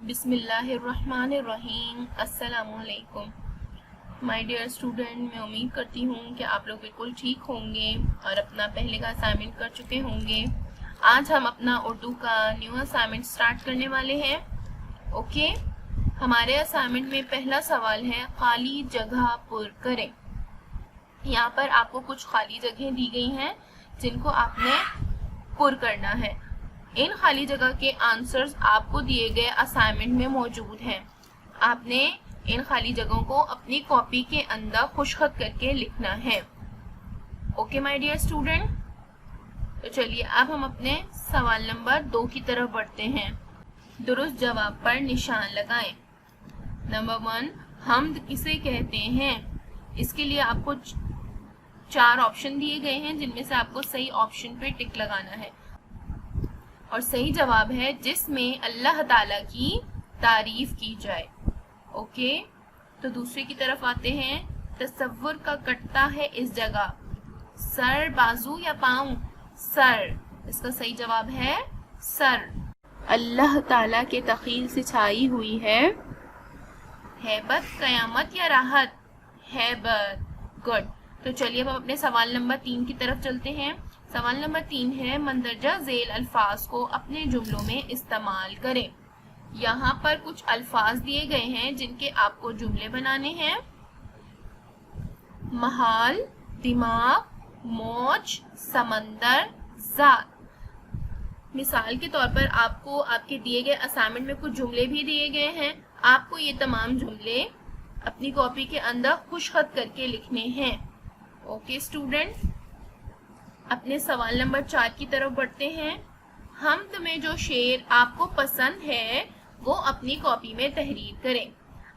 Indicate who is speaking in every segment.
Speaker 1: بسم اللہ الرحمن الرحیم۔ السلام علیکم مائی ڈیئر اسٹوڈنٹ، میں امید کرتی ہوں کہ آپ لوگ بالکل ٹھیک ہوں گے اور اپنا پہلے کا اسائنمنٹ کر چکے ہوں گے۔ آج ہم اپنا اردو کا نیو اسائنمنٹ سٹارٹ کرنے والے ہیں۔ اوکے، ہمارے اسائنمنٹ میں پہلا سوال ہے خالی جگہ پر کریں۔ یہاں پر آپ کو کچھ خالی جگہیں دی گئی ہیں جن کو آپ نے پر کرنا ہے۔ ان خالی جگہ کے آنسرز آپ کو دیے گئے اسائنمنٹ میں موجود ہیں۔ آپ نے ان خالی جگہوں کو اپنی کاپی کے اندر خوش خط کر کے لکھنا ہے۔ اوکے مائی ڈیئر اسٹوڈنٹ، تو چلیے اب ہم اپنے سوال نمبر 2 کی طرف بڑھتے ہیں۔ درست جواب پر نشان لگائیں۔ نمبر 1، حمد کسے کہتے ہیں؟ اس کے لیے آپ کو 4 آپشن دیے گئے ہیں جن میں سے آپ کو صحیح آپشن پہ ٹک لگانا ہے، اور صحیح جواب ہے جس میں اللہ تعالیٰ کی تعریف کی جائے۔ اوکے، تو دوسرے کی طرف آتے ہیں۔ تصور کا کٹتا ہے اس جگہ، سر، بازو یا پاؤں؟ سر، اس کا صحیح جواب ہے سر۔ اللہ تعالیٰ کے تخیل سے چھائی ہوئی ہے ہیبت، قیامت یا راحت؟ ہیبت۔ گڈ، تو چلیے اب ہم اپنے سوال نمبر 3 کی طرف چلتے ہیں۔ سوال نمبر 3 ہے مندرجہ ذیل الفاظ کو اپنے جملوں میں استعمال کریں۔ یہاں پر کچھ الفاظ دیے گئے ہیں جن کے آپ کو جملے بنانے ہیں۔ محال، دماغ، موج، سمندر، ذات۔ مثال کے طور پر آپ کو آپ کے دیے گئے اسائنمنٹ میں کچھ جملے بھی دیے گئے ہیں۔ آپ کو یہ تمام جملے اپنی کاپی کے اندر خوش خط کر کے لکھنے ہیں۔ اوکے اسٹوڈنٹ، اپنے سوال نمبر 4 کی طرف بڑھتے ہیں۔ حمد میں جو شعر آپ کو پسند ہے وہ اپنی کاپی میں تحریر کریں۔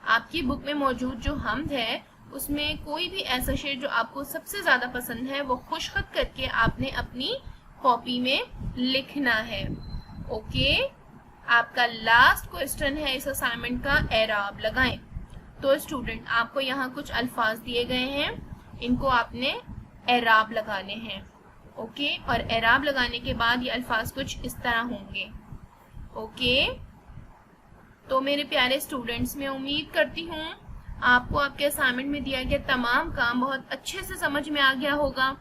Speaker 1: آپ کی بک میں موجود جو حمد ہے اس میں کوئی بھی ایسا شعر جو آپ کو سب سے زیادہ پسند ہے وہ خوش خط کر کے آپ نے اپنی کاپی میں لکھنا ہے۔ اوکے، آپ کا لاسٹ کوسچن ہے اس اسائنمنٹ کا، اعراب لگائیں۔ تو اسٹوڈنٹ، آپ کو یہاں کچھ الفاظ دیے گئے ہیں، ان کو آپ نے اعراب لگانے ہیں۔ اوکے، اور اعراب لگانے کے بعد یہ الفاظ کچھ اس طرح ہوں گے۔ اوکے، تو میرے پیارے اسٹوڈنٹس، میں امید کرتی ہوں آپ کو آپ کے اسائنمنٹ میں دیا گیا تمام کام بہت اچھے سے سمجھ میں آ گیا ہوگا،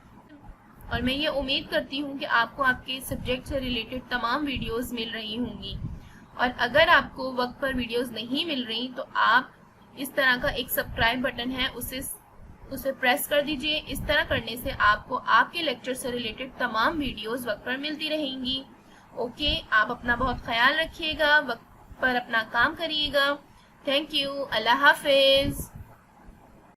Speaker 1: اور میں یہ امید کرتی ہوں کہ آپ کو آپ کے سبجیکٹ سے ریلیٹڈ تمام ویڈیوز مل رہی ہوں گی۔ اور اگر آپ کو وقت پر ویڈیوز نہیں مل رہی تو آپ اس طرح کا ایک سبسکرائب بٹن ہے اسے پریس کر دیجئے۔ اس طرح کرنے سے آپ کو آپ کے لیکچر سے ریلیٹڈ تمام ویڈیوز وقت پر ملتی رہیں گی۔ اوکے، آپ اپنا بہت خیال رکھیے گا، وقت پر اپنا کام کریے گا۔ تھینک یو، اللہ حافظ۔